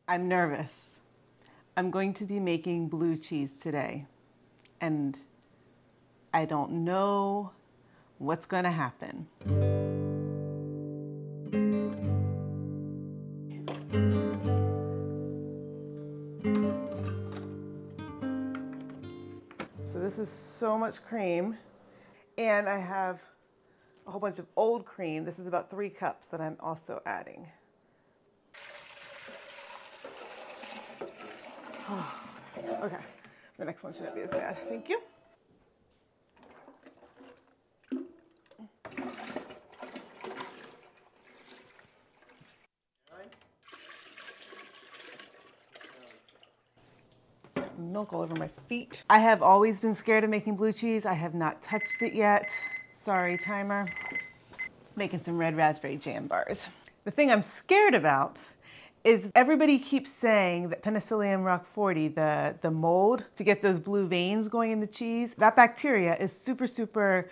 I'm nervous. I'm going to be making blue cheese today, and I don't know what's going to happen. So this is so much cream, and I have a whole bunch of old cream. This is about 3 cups that I'm also adding. Oh, okay, the next one shouldn't be as bad. Thank you. Milk all over my feet. I have always been scared of making blue cheese. I have not touched it yet. Sorry, timer. Making some red raspberry jam bars. The thing I'm scared about is everybody keeps saying that Penicillium roqueforti, the mold to get those blue veins going in the cheese, that bacteria is super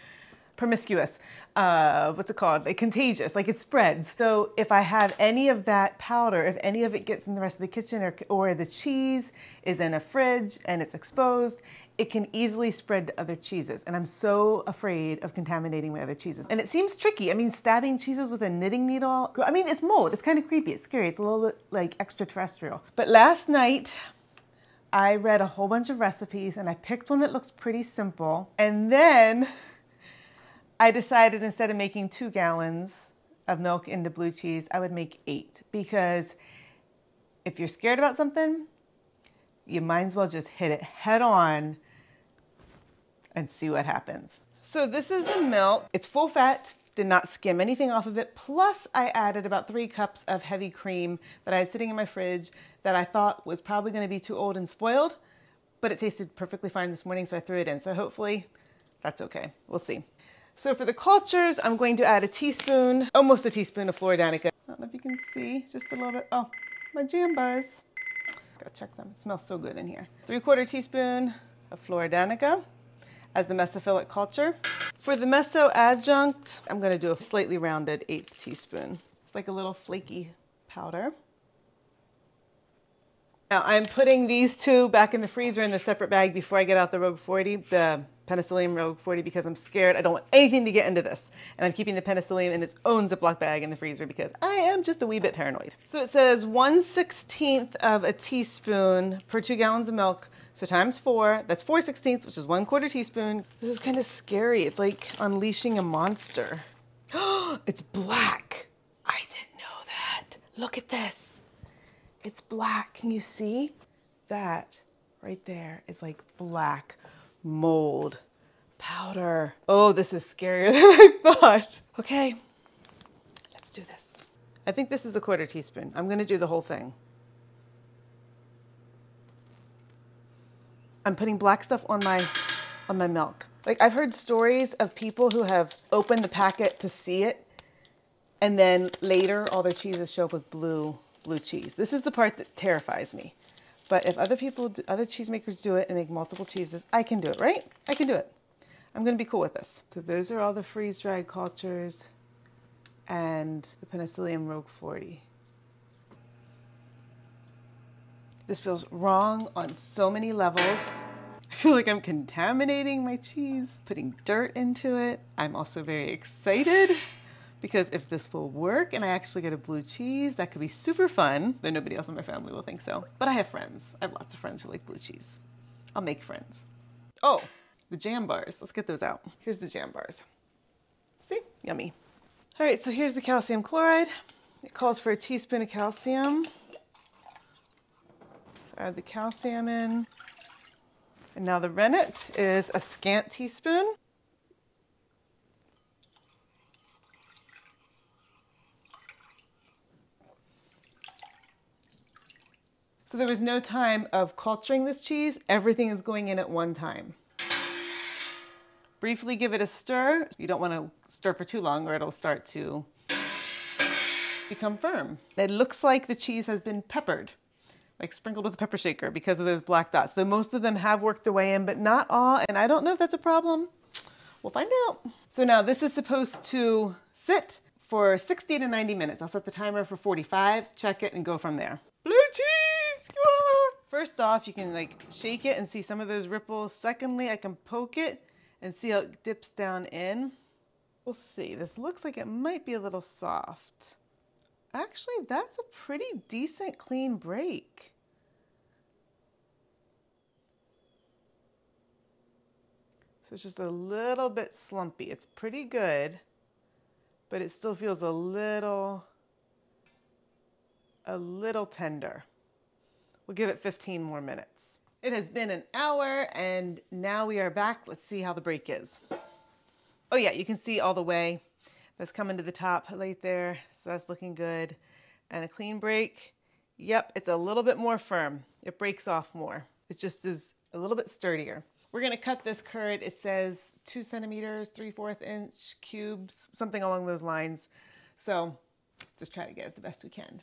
promiscuous. What's it called? Like contagious, like it spreads. So if I have any of that powder, if any of it gets in the rest of the kitchen, or the cheese is in a fridge and it's exposed, it can easily spread to other cheeses. And I'm so afraid of contaminating my other cheeses. And it seems tricky. I mean, stabbing cheeses with a knitting needle, I mean, it's mold. It's kind of creepy. It's scary. It's a little bit like extraterrestrial. But last night, I read a whole bunch of recipes and I picked one that looks pretty simple. And then I decided instead of making 2 gallons of milk into blue cheese, I would make 8, because if you're scared about something, you might as well just hit it head on and see what happens. So this is the milk. It's full fat, did not skim anything off of it. Plus I added about 3 cups of heavy cream that I had sitting in my fridge that I thought was probably gonna be too old and spoiled, but it tasted perfectly fine this morning, so I threw it in. So hopefully that's okay, we'll see. So for the cultures, I'm going to add a teaspoon, almost a teaspoon of Floridanica. I don't know if you can see, just a little bit. Oh, my jam bars. Gotta check them, it smells so good in here. 3/4 teaspoon of Floridanica as the mesophilic culture. For the meso adjunct, I'm gonna do a slightly rounded 1/8 teaspoon. It's like a little flaky powder. Now I'm putting these 2 back in the freezer in their separate bag before I get out the roqueforti, the Penicillium roqueforti, because I'm scared. I don't want anything to get into this. And I'm keeping the Penicillium in its own Ziploc bag in the freezer because I am just a wee bit paranoid. So it says 1/16 of a teaspoon per 2 gallons of milk. So times 4, that's 4/16, which is 1/4 teaspoon. This is kind of scary. It's like unleashing a monster. Oh, it's black. I didn't know that. Look at this. It's black. Can you see? That right there is like black mold powder. Oh, this is scarier than I thought. Okay, let's do this. I think this is a 1/4 teaspoon. I'm gonna do the whole thing. I'm putting black stuff on my milk. Like, I've heard stories of people who have opened the packet to see it, and then later all their cheeses show up with blue cheese. This is the part that terrifies me. But if other cheesemakers do it and make multiple cheeses, I can do it, right? I can do it. I'm gonna be cool with this. So those are all the freeze-dried cultures and the Penicillium roqueforti. This feels wrong on so many levels. I feel like I'm contaminating my cheese, putting dirt into it. I'm also very excited because if this will work and I actually get a blue cheese, that could be super fun. Though nobody else in my family will think so. But I have friends. I have lots of friends who like blue cheese. I'll make friends. Oh, the jam bars. Let's get those out. Here's the jam bars. See? Yummy. All right, so here's the calcium chloride. It calls for a teaspoon of calcium. So add the calcium in. And now the rennet is a scant teaspoon. So there was no time of culturing this cheese. Everything is going in at one time. Briefly give it a stir. You don't want to stir for too long or it'll start to become firm. It looks like the cheese has been peppered, like sprinkled with a pepper shaker because of those black dots. Though most of them have worked their way in, but not all. And I don't know if that's a problem. We'll find out. So now this is supposed to sit for 60 to 90 minutes. I'll set the timer for 45, check it, and go from there. Blue cheese! First off, you can like shake it and see some of those ripples. Secondly, I can poke it and see how it dips down in. We'll see. This looks like it might be a little soft. Actually, that's a pretty decent clean break. So it's just a little bit slumpy. It's pretty good, but it still feels a little tender. We'll give it 15 more minutes. It has been an hour and now we are back. Let's see how the break is. Oh yeah, you can see all the whey that's coming to the top right there. So that's looking good. And a clean break. Yep, it's a little bit more firm. It breaks off more. It just is a little bit sturdier. We're gonna cut this curd. It says 2 centimeters, 3/4 inch cubes, something along those lines. So just try to get it the best we can.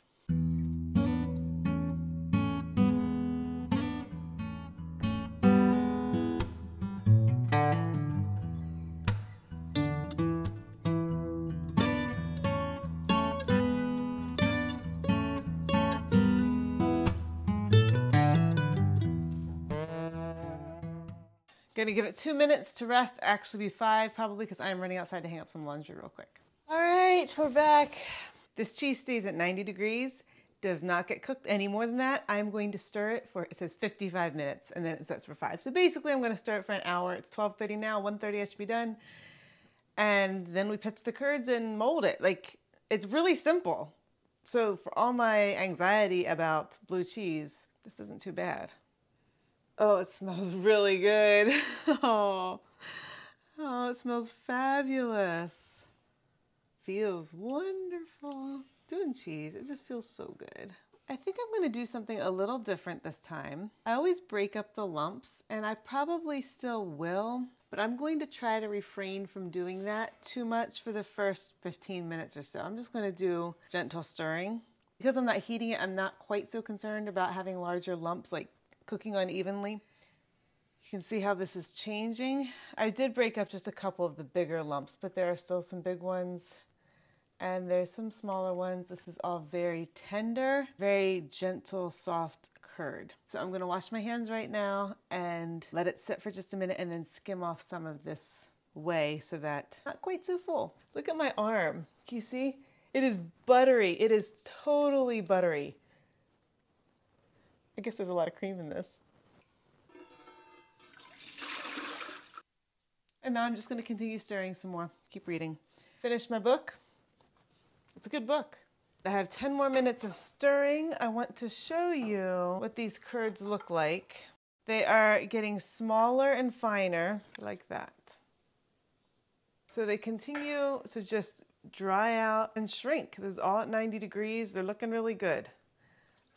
Gonna give it 2 minutes to rest, actually be 5 probably because I'm running outside to hang up some laundry real quick. All right, we're back. This cheese stays at 90 degrees, does not get cooked any more than that. I'm going to stir it for, it says 55 minutes and then it sets for 5. So basically I'm gonna stir it for an hour. It's 12:30 now, 1:30 I should be done. And then we pitch the curds and mold it. Like, it's really simple. So for all my anxiety about blue cheese, this isn't too bad. Oh, it smells really good. Oh, it smells fabulous. Feels wonderful. Doing cheese, it just feels so good. I think I'm gonna do something a little different this time. I always break up the lumps, and I probably still will, but I'm going to try to refrain from doing that too much for the first 15 minutes or so. I'm just gonna do gentle stirring. Because I'm not heating it, I'm not quite so concerned about having larger lumps, like cooking unevenly. You can see how this is changing. I did break up just a couple of the bigger lumps, but there are still some big ones and there's some smaller ones. This is all very tender, very gentle, soft curd. So I'm gonna wash my hands right now and let it sit for just a minute and then skim off some of this whey so that it's not quite so full. Look at my arm. Can you see? It is buttery. It is totally buttery. I guess there's a lot of cream in this. And now I'm just going to continue stirring some more. Keep reading. Finished my book. It's a good book. I have 10 more minutes of stirring. I want to show you what these curds look like. They are getting smaller and finer like that. So they continue to just dry out and shrink. This is all at 90 degrees. They're looking really good.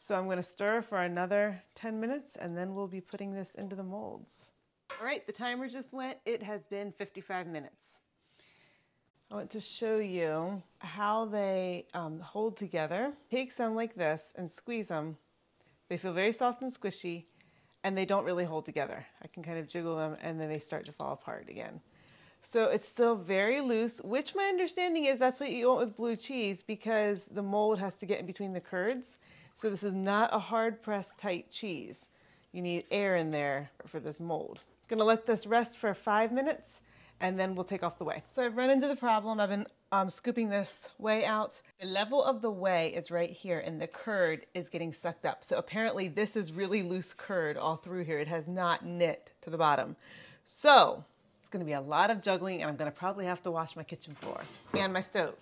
So I'm going to stir for another 10 minutes and then we'll be putting this into the molds. All right, the timer just went. It has been 55 minutes. I want to show you how they hold together. Take some like this and squeeze them. They feel very soft and squishy and they don't really hold together. I can kind of jiggle them and then they start to fall apart again. So it's still very loose, which my understanding is that's what you want with blue cheese because the mold has to get in between the curds. So this is not a hard pressed tight cheese. You need air in there for this mold. Gonna let this rest for 5 minutes and then we'll take off the whey. So I've run into the problem. I've been scooping this whey out. The level of the whey is right here and the curd is getting sucked up. So apparently this is really loose curd all through here. It has not knit to the bottom. So it's gonna be a lot of juggling and I'm gonna probably have to wash my kitchen floor and my stove.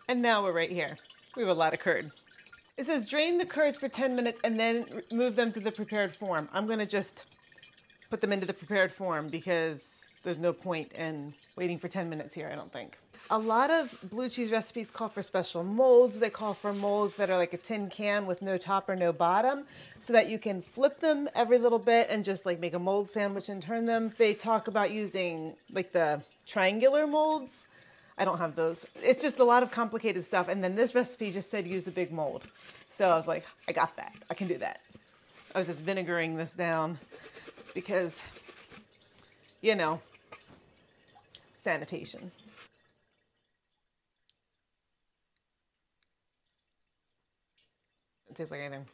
And now we're right here. We have a lot of curd. It says drain the curds for 10 minutes and then move them to the prepared form. I'm gonna just put them into the prepared form because there's no point in waiting for 10 minutes here, I don't think. A lot of blue cheese recipes call for special molds. They call for molds that are like a tin can with no top or no bottom so that you can flip them every little bit and just like make a mold sandwich and turn them. They talk about using like the triangular molds. I don't have those. It's just a lot of complicated stuff. And then this recipe just said use a big mold. So I was like, I got that. I can do that. I was just vinegaring this down because, you know, sanitation. It tastes like anything.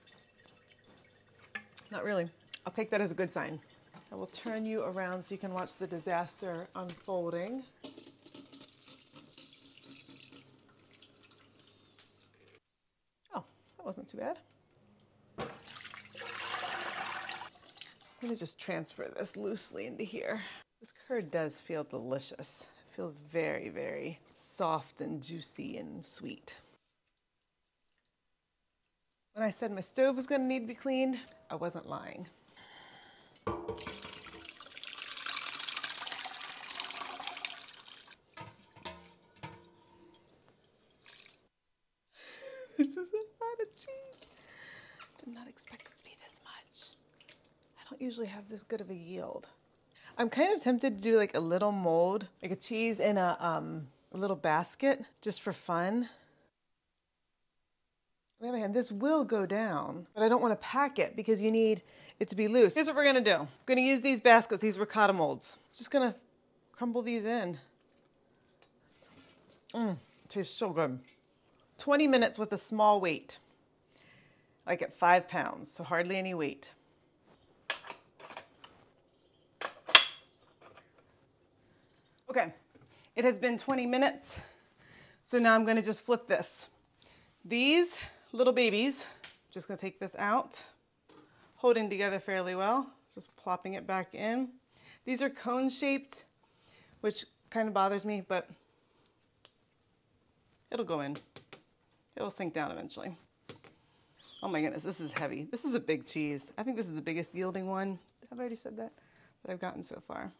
Not really. I'll take that as a good sign. I will turn you around so you can watch the disaster unfolding. Oh, that wasn't too bad. I'm gonna just transfer this loosely into here. This curd does feel delicious. It feels very, very soft and juicy and sweet. When I said my stove was gonna need to be cleaned, I wasn't lying. This is a lot of cheese. Did not expect it to be this much. I don't usually have this good of a yield. I'm kind of tempted to do like a little mold, like a cheese in a little basket, just for fun. On the other hand, this will go down, but I don't want to pack it because you need it to be loose. Here's what we're gonna do. I'm gonna use these baskets, these ricotta molds. Just gonna crumble these in. Tastes so good. 20 minutes with a small weight, like at 5 pounds, so hardly any weight. Okay, it has been 20 minutes, so now I'm gonna just flip this. These little babies, just gonna take this out, holding together fairly well, just plopping it back in. These are cone shaped, which kind of bothers me, but it'll go in. It'll sink down eventually. Oh my goodness, this is heavy. This is a big cheese. I think this is the biggest yielding one. I've already said that I've gotten so far.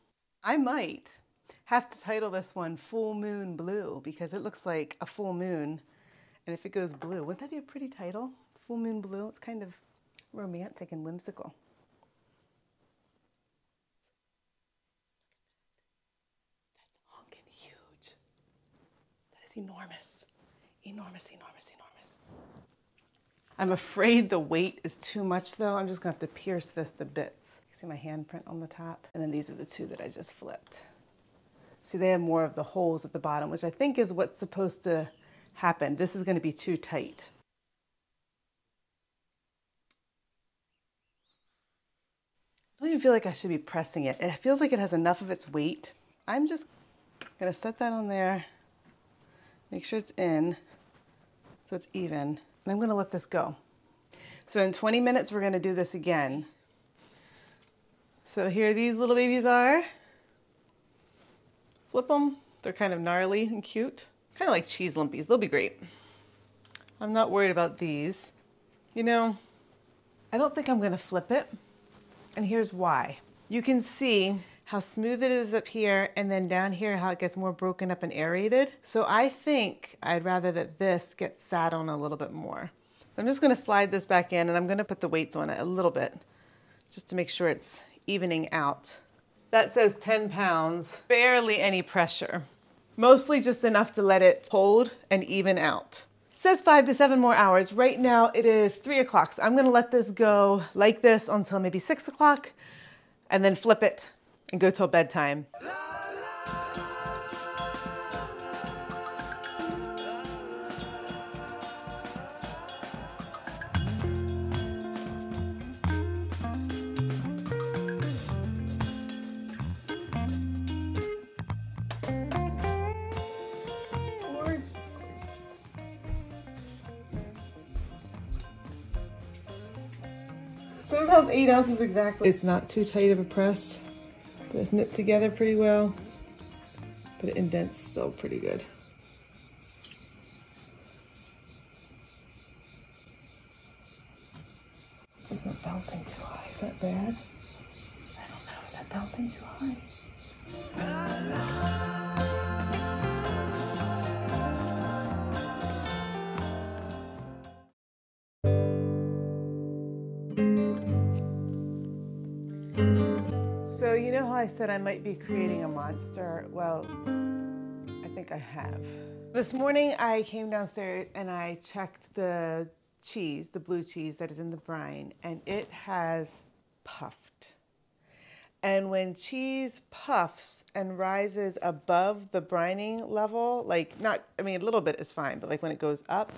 I might have to title this one Full Moon Blue because it looks like a full moon. And if it goes blue, wouldn't that be a pretty title? Full Moon Blue, it's kind of romantic and whimsical. That's honking huge. That is enormous. Enormous, enormous, enormous. I'm afraid the weight is too much though. I'm just gonna have to pierce this to bits. See my handprint on the top? And then these are the two that I just flipped. See, they have more of the holes at the bottom, which I think is what's supposed to happen. This is gonna be too tight. I don't even feel like I should be pressing it. It feels like it has enough of its weight. I'm just gonna set that on there, make sure it's in, so it's even, and I'm gonna let this go. So in 20 minutes, we're gonna do this again. So here these little babies are. Flip them. They're kind of gnarly and cute. Kind of like cheese lumpies. They'll be great. I'm not worried about these. You know, I don't think I'm gonna flip it. And here's why. You can see how smooth it is up here, and then down here how it gets more broken up and aerated. So I think I'd rather that this gets sat on a little bit more. So I'm just gonna slide this back in, and I'm gonna put the weights on it a little bit, just to make sure it's evening out. That says 10 pounds, barely any pressure. Mostly just enough to let it hold and even out. It says 5 to 7 more hours. Right now it is 3 o'clock, so I'm gonna let this go like this until maybe 6 o'clock, and then flip it and go till bedtime. So about 8 ounces exactly. It's not too tight of a press, but it's knit together pretty well, but it indents still pretty good. It's not bouncing too high. Is that bad? I don't know. Is that bouncing too high? So you know how I said I might be creating a monster? Well, I think I have. This morning I came downstairs and I checked the cheese, the blue cheese that is in the brine, and it has puffed. And when cheese puffs and rises above the brining level, like not, I mean, a little bit is fine, but like when it goes up,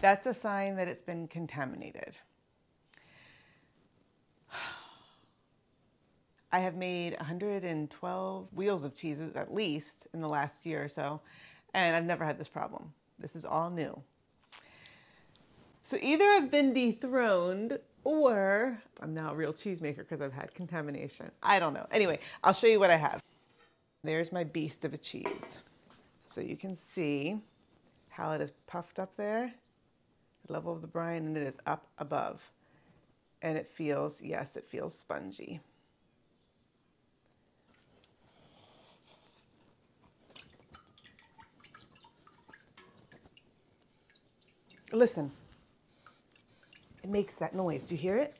That's a sign that it's been contaminated. I have made 112 wheels of cheeses at least in the last year or so, and I've never had this problem. This is all new. So either I've been dethroned or I'm now a real cheesemaker because I've had contamination. I don't know. Anyway, I'll show you what I have. There's my beast of a cheese. So you can see how it is puffed up there, the level of the brine, and it is up above. And it feels, yes, it feels spongy. Listen, it makes that noise. Do you hear it?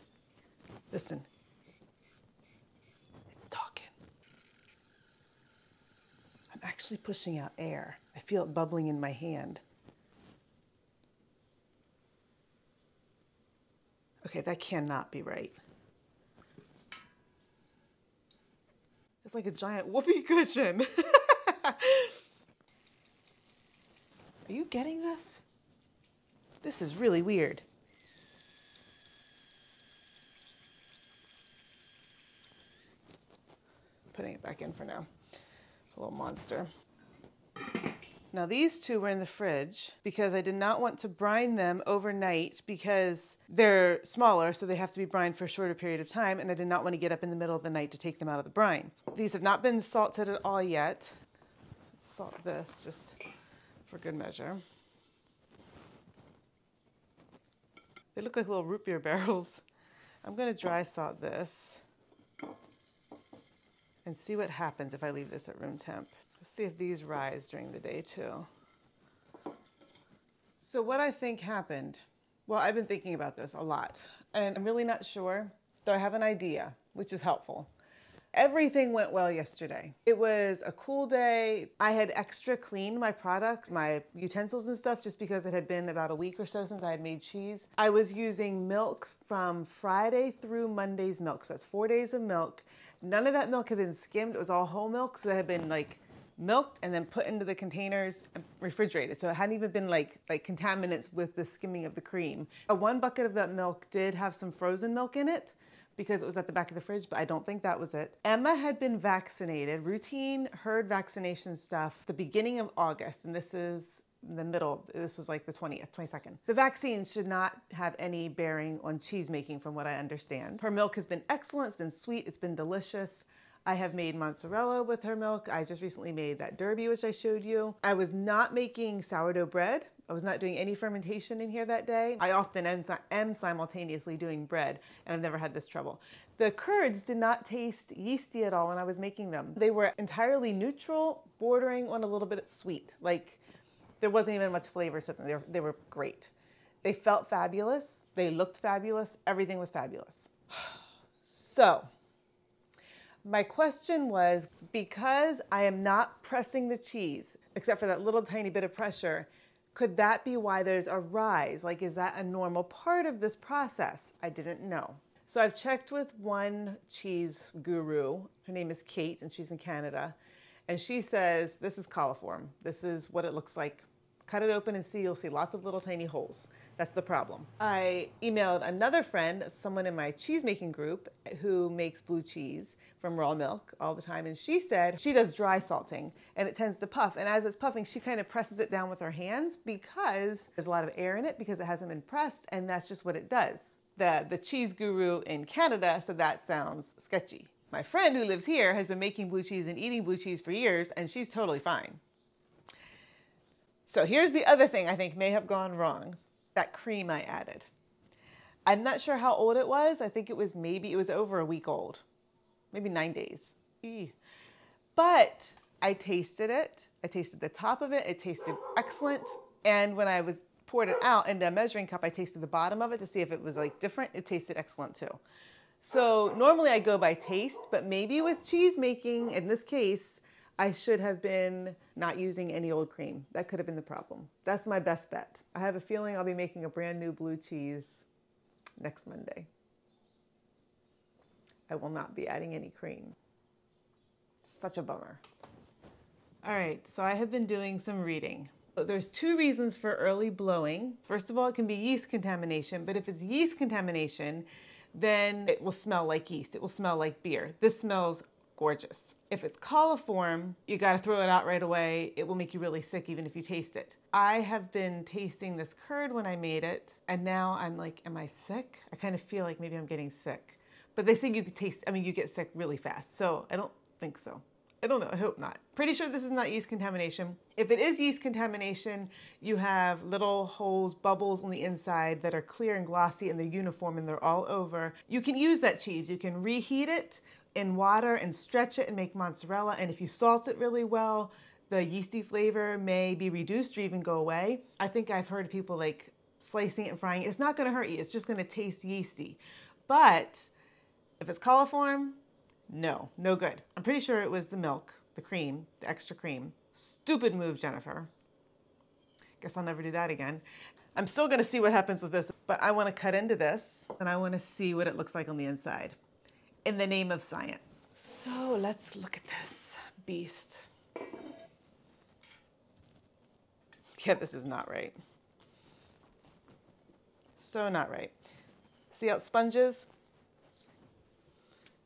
Listen, it's talking. I'm actually pushing out air. I feel it bubbling in my hand. Okay, that cannot be right. It's like a giant whoopee cushion. Are you getting this? This is really weird. Putting it back in for now. A little monster. Now these two were in the fridge because I did not want to brine them overnight because they're smaller, so they have to be brined for a shorter period of time, and I did not want to get up in the middle of the night to take them out of the brine. These have not been salted at all yet. Let's salt this just for good measure. They look like little root beer barrels. I'm going to dry salt this and see what happens if I leave this at room temp. Let's see if these rise during the day too. So what I think happened, well, I've been thinking about this a lot and I'm really not sure, though I have an idea, which is helpful. Everything went well yesterday. It was a cool day. I had extra cleaned my products, my utensils and stuff, just because it had been about a week or so since I had made cheese. I was using milks from Friday through Monday's milk. So that's 4 days of milk. None of that milk had been skimmed. It was all whole milk. So that had been like milked and then put into the containers and refrigerated. So it hadn't even been like contaminants with the skimming of the cream. One bucket of that milk did have some frozen milk in it, because it was at the back of the fridge, but I don't think that was it. Emma had been vaccinated, routine herd vaccination stuff, the beginning of August, and this is the middle, this was like the 20th, 22nd. The vaccines should not have any bearing on cheese making from what I understand. Her milk has been excellent, it's been sweet, it's been delicious. I have made mozzarella with her milk. I just recently made that derby, which I showed you. I was not making sourdough bread. I was not doing any fermentation in here that day. I often am simultaneously doing bread, and I've never had this trouble. The curds did not taste yeasty at all when I was making them. They were entirely neutral, bordering on a little bit of sweet. Like, there wasn't even much flavor to them. They were great. They felt fabulous. They looked fabulous. Everything was fabulous. So, my question was, because I am not pressing the cheese, except for that little tiny bit of pressure, could that be why there's a rise? Like, is that a normal part of this process? I didn't know. So I've checked with one cheese guru. Her name is Kate, and she's in Canada. And she says, this is coliform. This is what it looks like. Cut it open and see, you'll see lots of little tiny holes. That's the problem. I emailed another friend, someone in my cheesemaking group who makes blue cheese from raw milk all the time. And she said she does dry salting and it tends to puff. And as it's puffing, she kind of presses it down with her hands because there's a lot of air in it because it hasn't been pressed. And that's just what it does. The cheese guru in Canada said that sounds sketchy. My friend who lives here has been making blue cheese and eating blue cheese for years, and she's totally fine. So here's the other thing I think may have gone wrong, that cream I added. I'm not sure how old it was. I think it was over a week old, maybe 9 days. Eee. But I tasted it. I tasted the top of it. It tasted excellent. And when I poured it out into a measuring cup, I tasted the bottom of it to see if it was like different. It tasted excellent too. So normally I go by taste, but maybe with cheese making, in this case, I should have been not using any old cream. That could have been the problem. That's my best bet. I have a feeling I'll be making a brand new blue cheese next Monday. I will not be adding any cream. Such a bummer. All right, so I have been doing some reading. There's two reasons for early blowing. First of all, it can be yeast contamination, but if it's yeast contamination, then it will smell like yeast. It will smell like beer. This smells gorgeous. If it's coliform, you got to throw it out right away. It will make you really sick even if you taste it. I have been tasting this curd when I made it, and now I'm like, am I sick? I kind of feel like maybe I'm getting sick. But they say you could taste, you get sick really fast. So I don't think so. I don't know, I hope not. Pretty sure this is not yeast contamination. If it is yeast contamination, you have little holes, bubbles on the inside that are clear and glossy and they're uniform and they're all over. You can use that cheese. You can reheat it in water and stretch it and make mozzarella. And if you salt it really well, the yeasty flavor may be reduced or even go away. I think I've heard people like slicing it and frying it. It's not gonna hurt you, it's just gonna taste yeasty. But if it's coliform, no good. I'm pretty sure it was the milk, the cream, the extra cream. Stupid move, Jennifer. Guess I'll never do that again. I'm still gonna see what happens with this, but I wanna cut into this and I wanna see what it looks like on the inside in the name of science. So let's look at this beast. Yeah, this is not right. So not right. See how it sponges?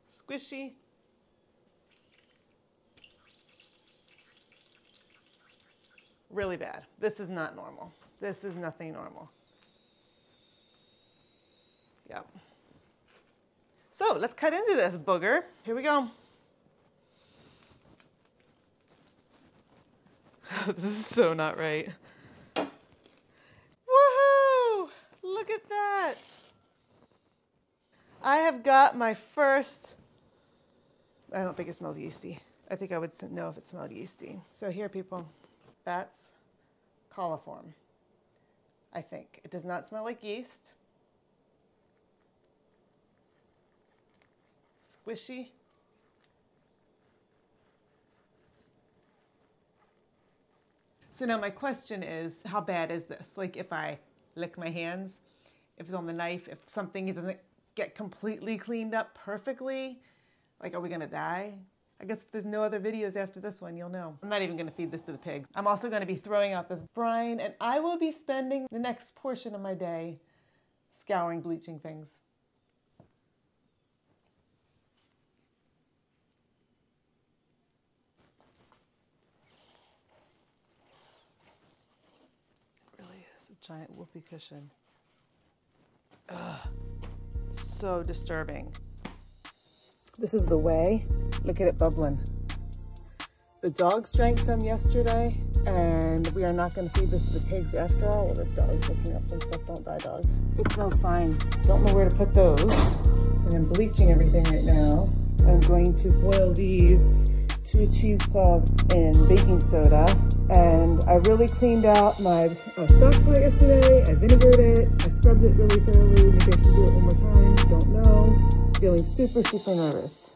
Squishy. Really bad. This is not normal. This is nothing normal. Yep. So let's cut into this booger. Here we go. This is so not right. Woohoo! Look at that. I have got my first, I don't think it smells yeasty. I think I would know if it smelled yeasty. So here, people, that's coliform. I think. It does not smell like yeast. Squishy. So now my question is, how bad is this? Like if I lick my hands, if it's on the knife, if something doesn't get completely cleaned up perfectly, like are we gonna die? I guess if there's no other videos after this one, you'll know. I'm not even gonna feed this to the pigs. I'm also gonna be throwing out this brine, and I will be spending the next portion of my day scouring, bleaching things. It really is a giant whoopee cushion. Ugh, so disturbing. This is the whey. Look at it bubbling. The dogs drank some yesterday, and we are not going to feed this to the pigs after all. Well, this dog's looking up some stuff. Don't die, dog. It smells fine. Don't know where to put those. And I'm bleaching everything right now. I'm going to boil these 2 cheesecloths in baking soda. And I really cleaned out my stock pot yesterday. I vinegared it. I scrubbed it really thoroughly. Maybe I should do it one more time. Don't know. Feeling super, super nervous.